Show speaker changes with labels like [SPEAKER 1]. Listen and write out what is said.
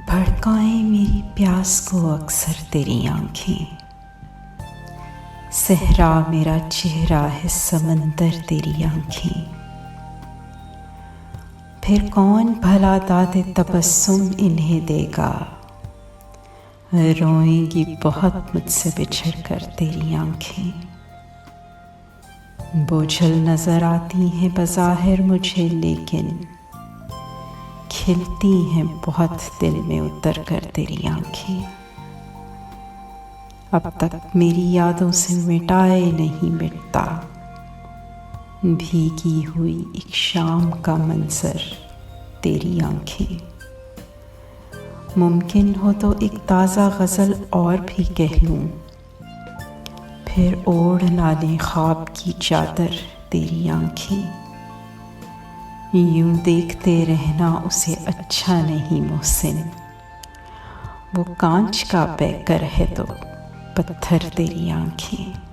[SPEAKER 1] भड़काएं मेरी प्यास को अक्सर तेरी आंखें। सहरा मेरा चेहरा है समंदर तेरी आंखें। फिर कौन भला दादे तबस्सुम इन्हें देगा। रोएंगी बहुत मुझसे बिछड़ कर तेरी आंखें। बोझल नजर आती हैं बज़ाहिर मुझे, लेकिन खिलती हैं बहुत दिल में उतर कर तेरी आंखें। अब तक मेरी यादों से मिटाए नहीं मिटता भीगी हुई एक शाम का मंजर तेरी आंखें। मुमकिन हो तो एक ताज़ा गज़ल और भी कह लूँ, फिर ओढ़ ना लें ख्वाब की चादर तेरी आंखें। यूं देखते रहना उसे अच्छा नहीं मोहसिन, वो कांच का पैकर है तो पत्थर तेरी आंखें।